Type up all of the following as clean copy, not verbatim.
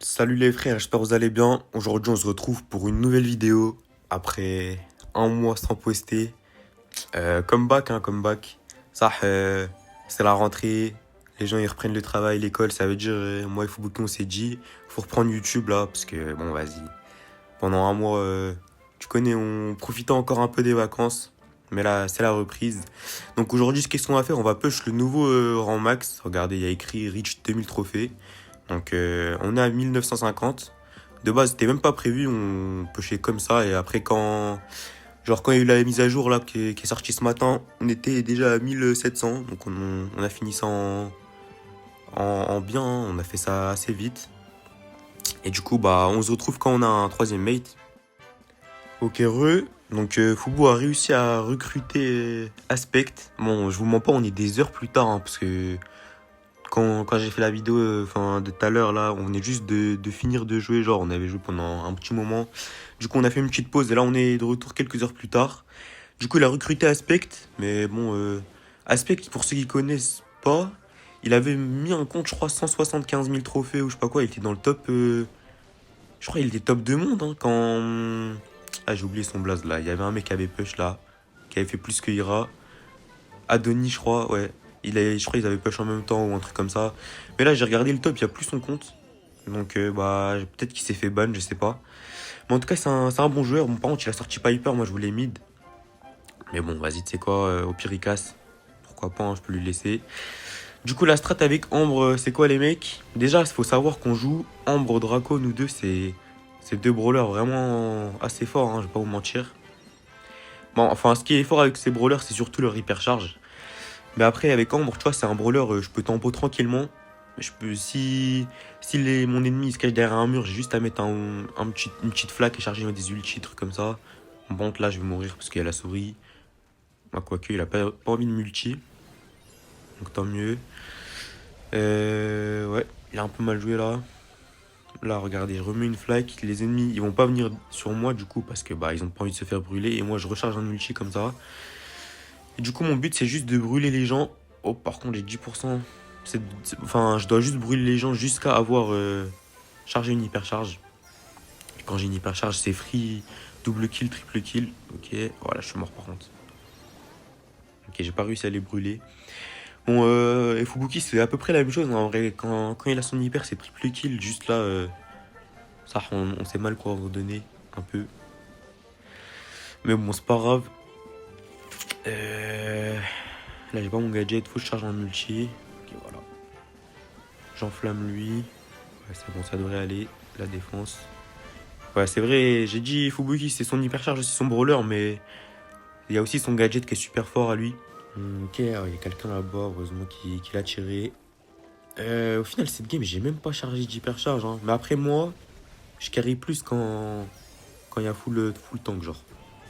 Salut les frères, j'espère que vous allez bien. Aujourd'hui, on se retrouve pour une nouvelle vidéo après un mois sans poster. Comeback, comeback. Ça, c'est la rentrée. Les gens ils reprennent le travail, l'école. Ça veut dire, moi et Fubuki, on s'est dit, faut reprendre YouTube là, parce que bon, vas-y. Pendant un mois, tu connais, on profitait encore un peu des vacances. Mais là, c'est la reprise. Donc aujourd'hui, qu'est-ce qu'on va faire? On va push le nouveau rang max. Regardez, il y a écrit Reach 2000 trophées. Donc on est à 1950. De base, c'était même pas prévu, on pushait comme ça. Et après, quand il y a eu la mise à jour là, qui est sortie ce matin, on était déjà à 1700. Donc on a fini ça en bien, hein. On a fait ça assez vite. Et du coup, bah, on se retrouve quand on a un troisième mate. Ok, Donc Fubu a réussi à recruter Aspect. Bon, je vous mens pas, on est des heures plus tard, hein, parce que quand j'ai fait la vidéo de tout à l'heure, là, on venait juste de finir de jouer. Genre, on avait joué pendant un petit moment. Du coup, on a fait une petite pause et là, on est de retour quelques heures plus tard. Du coup, il a recruté Aspect. Mais bon, Aspect, pour ceux qui connaissent pas, il avait mis un compte, je crois, 175 000 trophées ou je sais pas quoi. Il était dans le top. Je crois qu'il était top 2 monde, hein, quand. Ah, j'ai oublié son blaze là. Il y avait un mec qui avait push là, qui avait fait plus que Ira. Adonis, je crois, ouais. Je crois qu'ils avaient push en même temps ou un truc comme ça. Mais là, j'ai regardé le top, il n'y a plus son compte. Donc, bah, peut-être qu'il s'est fait ban, je sais pas. Mais en tout cas, c'est un bon joueur. Bon, par contre, il a sorti Piper, moi je voulais mid. Mais bon, vas-y, tu sais quoi, au pire, il casse. Pourquoi pas, hein, je peux lui laisser. Du coup, la strat avec Ambre, c'est quoi les mecs? Déjà, il faut savoir qu'on joue Ambre, Draco, nous deux, c'est deux brawlers vraiment assez forts, hein, je vais pas vous mentir. Bon, enfin, ce qui est fort avec ces brawlers, c'est surtout leur hypercharge. Mais après, avec Ambre, tu vois, c'est un brawler, je peux tempo tranquillement. Si mon ennemi il se cache derrière un mur, j'ai juste à mettre une petite flaque et charger des ultis, trucs comme ça. Bon, là, je vais mourir parce qu'il y a la souris. Bah, quoique, il a pas envie de multi. Donc, tant mieux. Ouais, il a un peu mal joué là. Là, regardez, je remets une flaque. Les ennemis, ils vont pas venir sur moi du coup parce que bah ils ont pas envie de se faire brûler. Et moi, je recharge un ulti comme ça. Et du coup, mon but, c'est juste de brûler les gens. Oh, par contre, j'ai 10%. Enfin, je dois juste brûler les gens jusqu'à avoir chargé une hypercharge. Et quand j'ai une hypercharge, c'est free, double kill, triple kill. Ok, voilà, je suis mort par contre. Ok, j'ai pas réussi à les brûler. Bon, et Fubuki, c'est à peu près la même chose, hein. En vrai, quand il a son hyper, c'est triple kill. Juste là, ça, on s'est mal coordonné un peu. Mais bon, c'est pas grave. Là, j'ai pas mon gadget, faut que je charge un multi. Ok, voilà. J'enflamme lui. Ouais, c'est bon, ça devrait aller. La défense. Ouais, c'est vrai, j'ai dit Fubuki, c'est son hypercharge aussi, son brawler, mais il y a aussi son gadget qui est super fort à lui. Ok, il y a quelqu'un là-bas, heureusement, qui l'a tiré. Au final, cette game, j'ai même pas chargé d'hypercharge, hein. Mais après, moi, je carry plus quand il y a full tank, genre.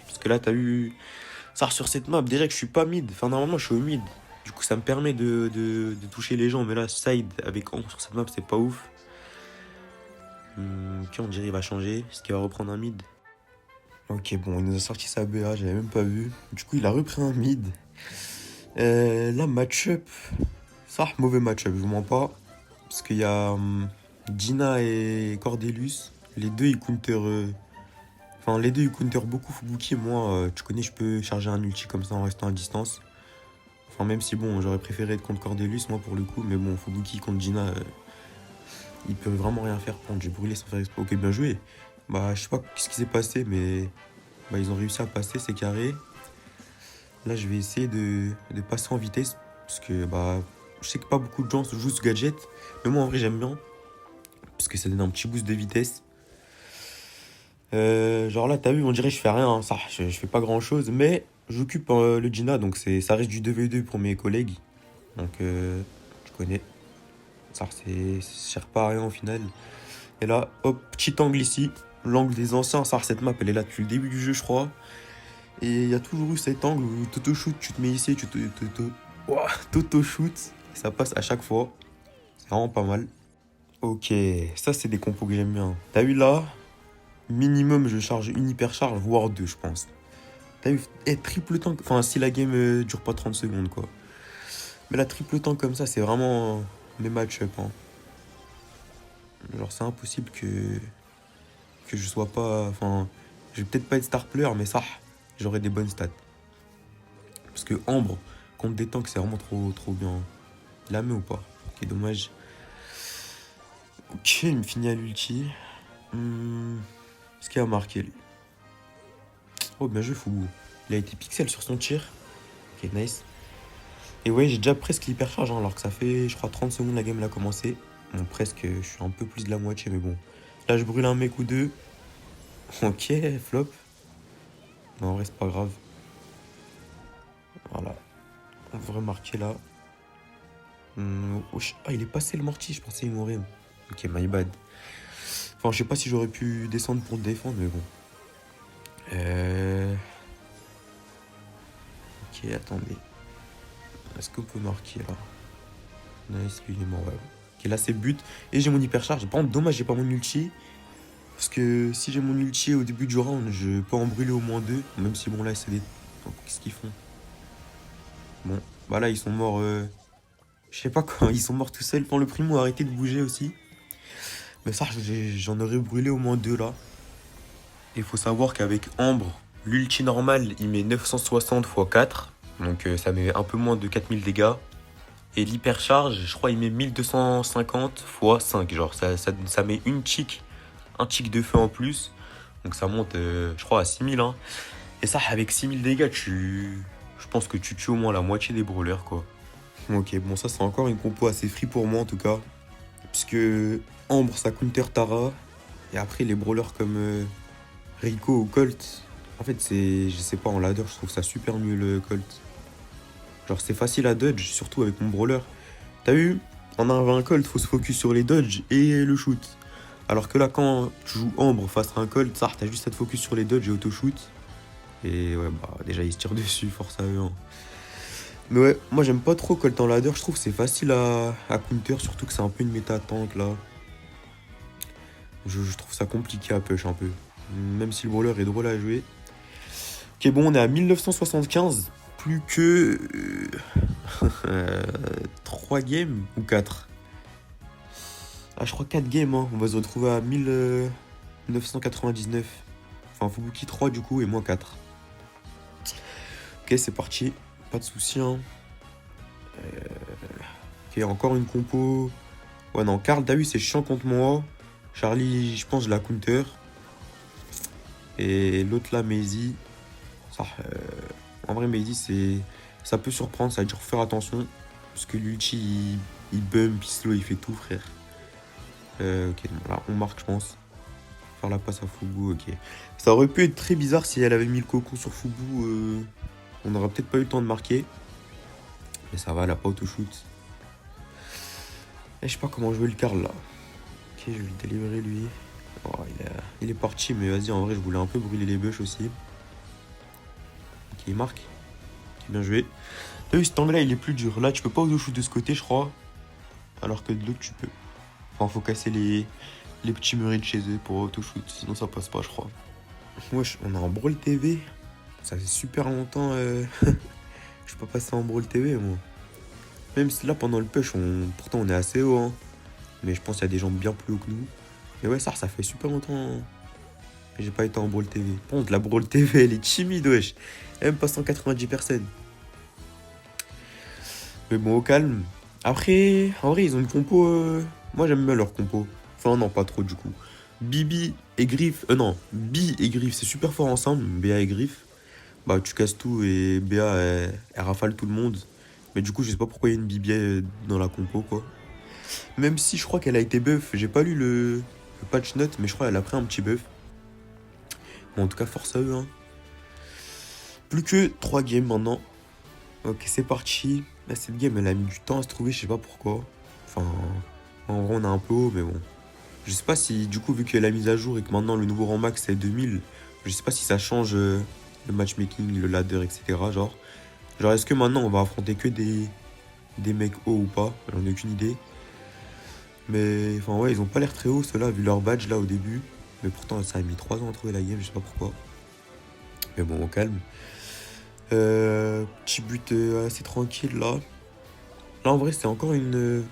Parce que là, t'as vu, ça sur cette map, déjà que je suis pas mid. Enfin, normalement, je suis au mid. Du coup, ça me permet de toucher les gens. Mais là, side avec Ambre sur cette map, c'est pas ouf. Ok, on dirait qu'il va changer. Est-ce qu'il va reprendre un mid? Ok, bon, il nous a sorti sa BA, j'avais même pas vu. Du coup, il a repris un mid. Là, match-up. Ça, mauvais match-up, je vous mens pas. Parce qu'il y a Gina et Cordelius. Les deux, ils counter. Enfin, les deux, ils counter beaucoup Fubuki. Moi, tu connais, je peux charger un ulti comme ça en restant à distance. Enfin, même si, bon, j'aurais préféré être contre Cordelius, moi, pour le coup. Mais bon, Fubuki contre Gina, il peut vraiment rien faire. J'ai brûlé sans faire exprès. Ok, bien joué. Bah, je sais pas ce qui s'est passé, mais bah, ils ont réussi à passer, c'est carré. Là, je vais essayer de passer en vitesse. Parce que bah, je sais que pas beaucoup de gens jouent ce gadget. Mais moi, en vrai, j'aime bien. Parce que ça donne un petit boost de vitesse. Genre là, t'as vu, on dirait que je fais rien, hein. Ça, je fais pas grand chose. Mais j'occupe le Gina. Donc ça reste du 2v2 pour mes collègues. Donc, tu connais. Ça sert pas à rien au final. Et là, hop, petit angle ici. L'angle des anciens. Ça, cette map, elle est là depuis le début du jeu, je crois. Et il y a toujours eu cet angle où t'auto-shoot, tu te mets ici, t'auto-shoot. Ça passe à chaque fois. C'est vraiment pas mal. Ok, ça c'est des compos que j'aime bien. T'as vu là? Minimum, je charge une hypercharge, voire deux, je pense. T'as vu? Triple tank. Enfin, si la game dure pas 30 secondes, quoi. Mais la triple tank comme ça, c'est vraiment mes match-up, hein. Genre, c'est impossible que je sois pas. Enfin, je vais peut-être pas être star player, mais ça, j'aurai des bonnes stats. Parce que Ambre, contre des tanks, c'est vraiment trop bien. Il la met ou pas? Ok, dommage. Ok, il me finit à l'ulti. Ce qui a marqué, lui. Oh, bien joué, Fougou. Il a été pixel sur son tir. Ok, nice. Et ouais, j'ai déjà presque l'hypercharge, hein, alors que ça fait, je crois, 30 secondes la game l'a commencé. Bon, presque, je suis un peu plus de la moitié, mais bon. Là, je brûle un mec ou deux. Ok, flop. Non, en vrai, c'est pas grave. Voilà. On devrait marquer là. Ah, il est passé le mortier, je pensais qu'il mourait. Ok, my bad. Enfin, je sais pas si j'aurais pu descendre pour le défendre, mais bon. Ok, attendez. Est-ce qu'on peut marquer là? Nice, lui il est mort, ouais. Ok, là c'est but. Et j'ai mon hypercharge. Par contre, dommage, j'ai pas mon ulti. Parce que si j'ai mon ulti au début du round, je peux en brûler au moins deux. Même si bon, là, c'est des. Donc, qu'est-ce qu'ils font? Bon, bah là, ils sont morts. Je sais pas quand, ils sont morts tout seuls. Quand le primo a arrêté de bouger aussi. Mais ça, j'en aurais brûlé au moins deux là. Il faut savoir qu'avec Ambre, l'ulti normal, il met 960 x 4. Donc ça met un peu moins de 4000 dégâts. Et l'hypercharge, je crois, il met 1250 x 5. Genre, ça met un tick de feu en plus. Donc ça monte, je crois, à 6000. Hein. Et ça, avec 6000 dégâts, je pense que tu tues au moins la moitié des brawlers, quoi. Ok, bon, ça, c'est encore une compo assez free pour moi, en tout cas. Puisque Ambre, ça counter Tara. Et après, les brawlers comme Rico ou Colt. En fait, c'est, je sais pas, en ladder, je trouve ça super mieux, le Colt. Genre, c'est facile à dodge, surtout avec mon brawler. T'as vu? En un Colt, faut se focus sur les dodges et le shoot. Alors que là, quand tu joues Ambre face à un Colt, ça, t'as juste à te focus sur les dodges et auto-shoot. Et ouais, bah, déjà, ils se tirent dessus, force à eux. Hein. Mais ouais, moi, j'aime pas trop Colt en ladder. Je trouve que c'est facile à counter, surtout que c'est un peu une méta tank là. Je trouve ça compliqué à push un peu. Même si le brawler est drôle à jouer. Ok, bon, on est à 1975. Plus que 3 games ou 4. Ah, je crois 4 games. Hein. On va se retrouver à 1999. Enfin, Fubuki 3 du coup et moi 4. Ok, c'est parti. Pas de soucis. Hein. Ok, encore une compo. Ouais, non, Karl, t'as vu, c'est chiant contre moi. Charlie, je pense, je la counter. Et l'autre là, Maisie. Ça, en vrai, Maisie, ça peut surprendre. Ça veut dire faire attention. Parce que l'ulti, il bump, il slow, il fait tout, frère. Ok, bon, là, on marque, je pense. Faire la passe à Fubu, ok. Ça aurait pu être très bizarre si elle avait mis le cocon sur Fubu. On n'aurait peut-être pas eu le temps de marquer. Mais ça va, elle a pas auto-shoot. Et je sais pas comment jouer le Karl là. Ok, je vais le délivrer lui. Oh, il est parti, mais vas-y, en vrai, je voulais un peu brûler les bush aussi. Ok, il marque. Ok, bien joué. T'as vu, cet angle-là, il est plus dur. Là, tu peux pas auto-shoot de ce côté, je crois. Alors que de l'autre, tu peux. Enfin, faut casser les petits murets de chez eux pour auto-shoot. Sinon, ça passe pas, je crois. Wesh, on a un Brawl TV. Ça fait super longtemps. Je peux pas passer en Brawl TV, moi. Même si là, pendant le push, pourtant, on est assez haut. Hein. Mais je pense qu'il y a des gens bien plus hauts que nous. Mais ouais, ça fait super longtemps que j'ai pas été en Brawl TV. Par contre, la Brawl TV, elle est timide, wesh. Elle aime pas 190 personnes. Mais bon, au calme. Après, en vrai, ils ont une compo. Moi, j'aime bien leur compo. Enfin, non, pas trop du coup. Bibi et Griff. Non, Bi et Griff, c'est super fort ensemble. BA et Griff. Bah, tu casses tout et BA, elle rafale tout le monde. Mais du coup, je sais pas pourquoi il y a une Bibi dans la compo, quoi. Même si je crois qu'elle a été buff. J'ai pas lu le patch note, mais je crois qu'elle a pris un petit buff. Bon, en tout cas, force à eux. Hein. Plus que 3 games maintenant. Ok, c'est parti. Là, cette game, elle a mis du temps à se trouver, je sais pas pourquoi. Enfin, en vrai, on est un peu haut, mais bon. Je sais pas si, du coup, vu qu'il y a la mise à jour et que maintenant le nouveau rang max c'est 2000, je sais pas si ça change le matchmaking, le ladder, etc. Genre est-ce que maintenant on va affronter que des mecs hauts ou pas? J'en ai aucune idée. Mais, enfin, ouais, ils ont pas l'air très hauts, ceux-là, vu leur badge là au début. Mais pourtant, ça a mis 3 ans à trouver la game, je sais pas pourquoi. Mais bon, au calme. Petit but assez tranquille là. Là, en vrai, c'est encore une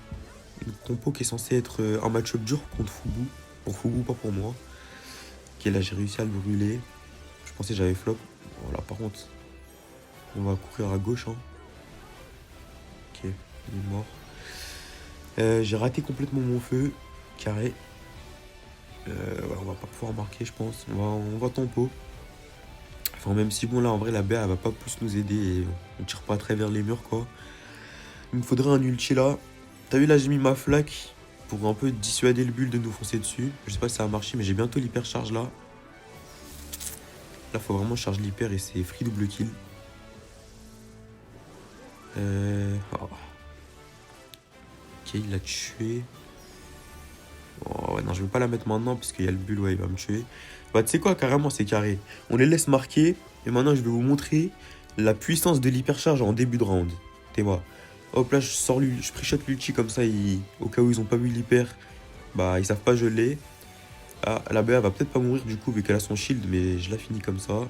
une compo qui est censée être un match-up dur contre Fubu. Pour Fubu, pas pour moi. Ok, là j'ai réussi à le brûler. Je pensais que j'avais flop. Voilà, par contre, on va courir à gauche. Hein. Ok, il est mort. J'ai raté complètement mon feu. Carré. Ouais, on va pas pouvoir marquer, je pense. On va tempo. Enfin, même si, bon, là, en vrai, la BA, elle va pas plus nous aider. Et on tire pas très vers les murs, quoi. Il me faudrait un ulti, là. T'as vu, là, j'ai mis ma flaque pour un peu dissuader le bull de nous foncer dessus. Je sais pas si ça a marché, mais j'ai bientôt l'hyper-charge, là. Là, faut vraiment charge l'hyper et c'est free double kill. Oh. Ok, il l'a tué. Oh, ouais, non, je vais pas la mettre maintenant parce qu'il y a le bull, ouais, il va me tuer. Bah, tu sais quoi, carrément, c'est carré. On les laisse marquer. Et maintenant, je vais vous montrer la puissance de l'hypercharge en début de round. T'es moi. Hop, là, je sors je pre-shot l'ulti comme ça. Au cas où ils ont pas vu l'hyper, bah, ils savent pas je l'ai. Ah, la BA va peut-être pas mourir du coup, vu qu'elle a son shield, mais je la finis comme ça.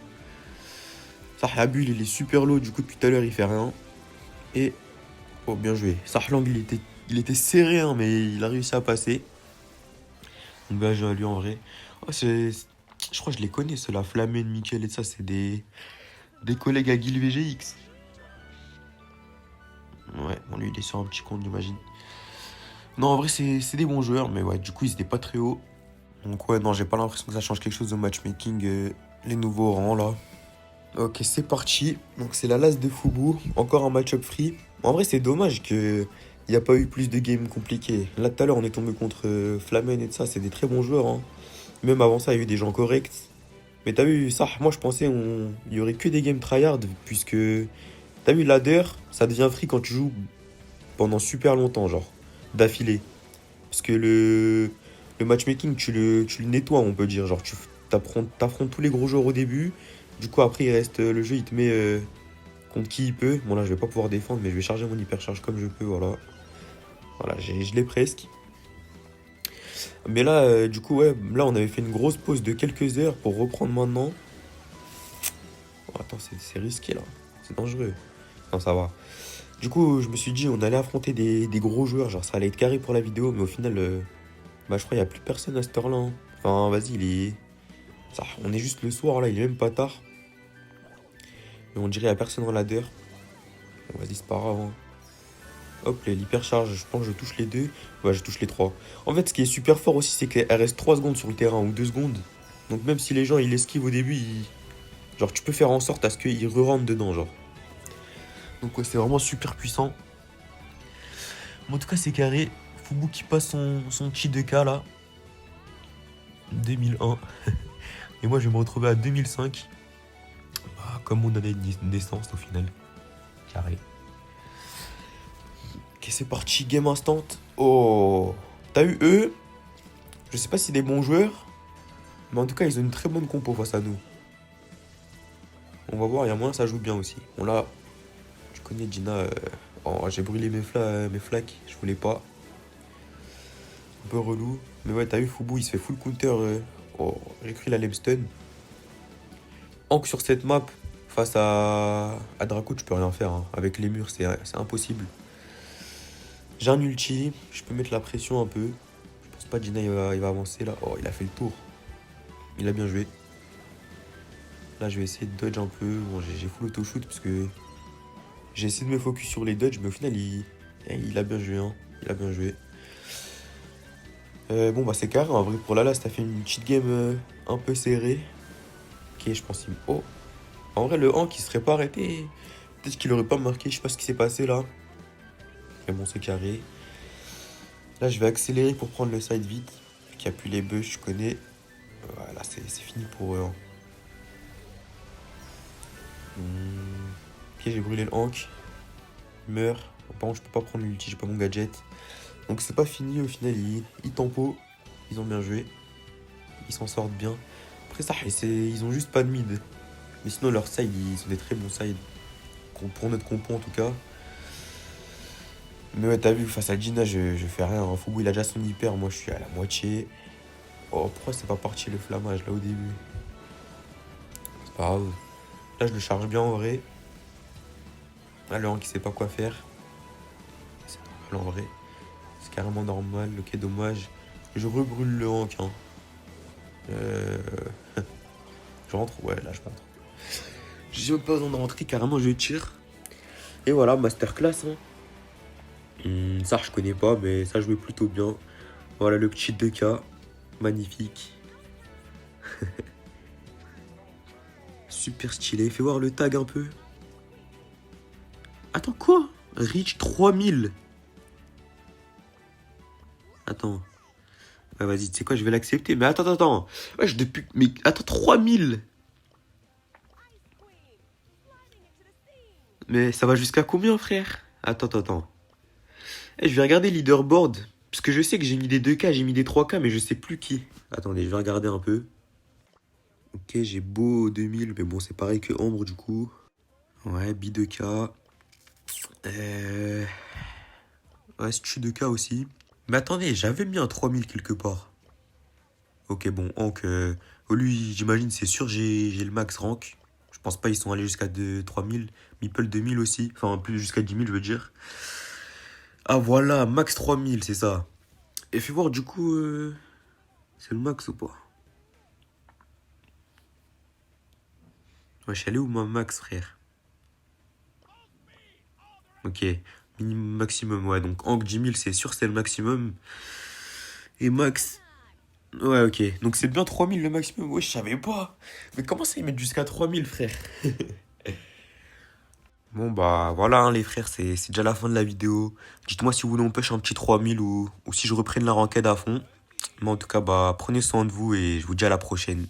La bulle, il est super low, du coup, depuis tout à l'heure, il fait rien. Et. Oh, bien joué. Sahlang, il était serré, hein, mais il a réussi à passer. Donc, bien joué à lui en vrai. Oh, je crois que je les connais, ceux-là. Flamen, Mickel et ça, c'est des collègues à Guild VGX. Ouais, bon, lui, il est sur un petit compte, j'imagine. Non, en vrai, c'est des bons joueurs, mais ouais, du coup, ils étaient pas très hauts. Donc, ouais, non, j'ai pas l'impression que ça change quelque chose au matchmaking, les nouveaux rangs là. Ok, c'est parti. Donc, c'est la last de Fubu. Encore un match-up free. En vrai, c'est dommage qu'il n'y a pas eu plus de games compliqués. Là, tout à l'heure, on est tombé contre Flamen et tout ça. C'est des très bons joueurs. Hein. Même avant ça, il y a eu des gens corrects. Mais t'as vu, ça, moi, je pensais il y aurait que des games tryhard. Puisque, t'as vu, ladder, ça devient free quand tu joues pendant super longtemps, genre, d'affilée. Parce que le matchmaking, tu le nettoies, on peut dire. Genre, tu t'affrontes tous les gros joueurs au début. Du coup, après, il reste le jeu, il te met contre qui il peut. Bon, là, je vais pas pouvoir défendre, mais je vais charger mon hypercharge comme je peux. Voilà, voilà je l'ai presque. Mais là, du coup, ouais, là, on avait fait une grosse pause de quelques heures pour reprendre maintenant. Oh, attends, c'est risqué là. C'est dangereux. Non, ça va. Du coup, je me suis dit, on allait affronter des gros joueurs. Genre, ça allait être carré pour la vidéo, mais au final. Bah, je crois qu'il n'y a plus personne à cette heure-là. Hein. Enfin, vas-y, on est juste le soir, là, il est même pas tard. Mais on dirait qu'il n'y a personne en ladder. Bon, vas-y, c'est pas grave. Hein. Hop, l'hypercharge, je pense que je touche les deux. Ouais, je touche les trois. En fait, ce qui est super fort aussi, c'est qu'elle reste 3 secondes sur le terrain, ou 2 secondes. Donc même si les gens, ils esquivent au début, genre, tu peux faire en sorte à ce qu'ils re-rentrent dedans, genre. Donc ouais, c'est vraiment super puissant. Mais en tout cas, c'est carré. Fubu qui passe son petit 2K, là. 2001. Et moi, je vais me retrouver à 2005. Ah, comme mon année de naissance au final. Carré. Ok, c'est parti, game instant. Oh, t'as eu eux? Je sais pas si c'est des bons joueurs, mais en tout cas, ils ont une très bonne compo face à nous. On va voir, il y a moyen ça joue bien aussi. Bon là, tu connais Gina. Oh, j'ai brûlé mes flaques, je voulais pas. Un peu relou. Mais ouais, t'as vu, Fubu, il se fait full counter. Oh, j'ai cru la stun. Ankh sur cette map, face à Draco, tu peux rien faire. Hein. Avec les murs, c'est impossible. J'ai un ulti, je peux mettre la pression un peu. Je pense pas Gina il va avancer là. Oh, il a fait le tour. Il a bien joué. Là, je vais essayer de dodge un peu. Bon, j'ai full auto-shoot parce que j'ai essayé de me focus sur les dodges, mais au final, il a bien joué. Hein. Il a bien joué. Bon, bah, c'est carré. En vrai, pour là, ça fait une petite game un peu serrée. Ok, je pense qu'il. Oh! En vrai, le Hank, il serait pas arrêté. Peut-être qu'il aurait pas marqué. Je sais pas ce qui s'est passé là. Mais bon, c'est carré. Là, je vais accélérer pour prendre le side vite. Vu qu'il n'y a plus les bugs, je connais. Voilà, c'est fini pour eux. Hein. Ok, j'ai brûlé le Hank. Il meurt. Bon, par contre, je peux pas prendre l'ulti, j'ai pas mon gadget. Donc, c'est pas fini au final. Ils tempo. Ils ont bien joué. Ils s'en sortent bien. Après ça, ils ont juste pas de mid. Mais sinon, leurs sides, ils sont des très bons sides. Pour notre compo en tout cas. Mais ouais, t'as vu, face à Gina, je fais rien. Hein. Fubu, il a déjà son hyper. Moi, je suis à la moitié. Oh, pourquoi c'est pas parti le flammage là au début? C'est pas grave. Là, je le charge bien en vrai. Là, le Hank, il sait pas quoi faire. C'est normal en vrai. c'est carrément normal. Ok, dommage. Je rebrûle le hank, hein. Euh... Je rentre? Ouais, là, je rentre. J'ai même pas besoin de rentrer, carrément, je tire. Et voilà, masterclass, hein. Ça, je connais pas, mais ça jouait plutôt bien. Voilà le petit 2K. Magnifique. Super stylé. Fais voir le tag un peu. Attends, quoi? Reach 3000. Attends. Ouais, vas-y, tu sais quoi, je vais l'accepter. Mais attends. Wesh, depuis... Mais attends, 3000. Mais ça va jusqu'à combien, frère? Attends. Eh, je vais regarder leaderboard. Parce que je sais que j'ai mis des 2K, j'ai mis des 3K, mais je sais plus qui. Attendez, je vais regarder un peu. Ok, j'ai beau 2000, mais bon, c'est pareil que Ambre, du coup. Ouais, B2K. Ouais, Stu 2K aussi. Mais attendez, j'avais mis un 3000 quelque part. Ok, bon, Hank, lui, j'imagine, c'est sûr, j'ai le max rank. Je pense pas ils sont allés jusqu'à 3000. Meeple 2000 aussi. Enfin, plus jusqu'à 10 000, je veux dire. Ah, voilà, max 3000, c'est ça. Et fais voir, du coup, c'est le max ou pas? Ouais, je suis allé où, ma max, frère? Ok, minimum, maximum, ouais. Donc, Hank 10 000, c'est sûr, c'est le maximum. Et max... Ouais, ok. Donc, c'est bien 3000 le maximum. Ouais, je savais pas. Mais comment ça, ils mettent jusqu'à 3000, frère? Bon bah voilà hein, les frères, c'est déjà la fin de la vidéo. Dites-moi si vous voulez on pêche un petit 3000 ou si je reprenne la ranked à fond. Mais en tout cas bah prenez soin de vous et je vous dis à la prochaine.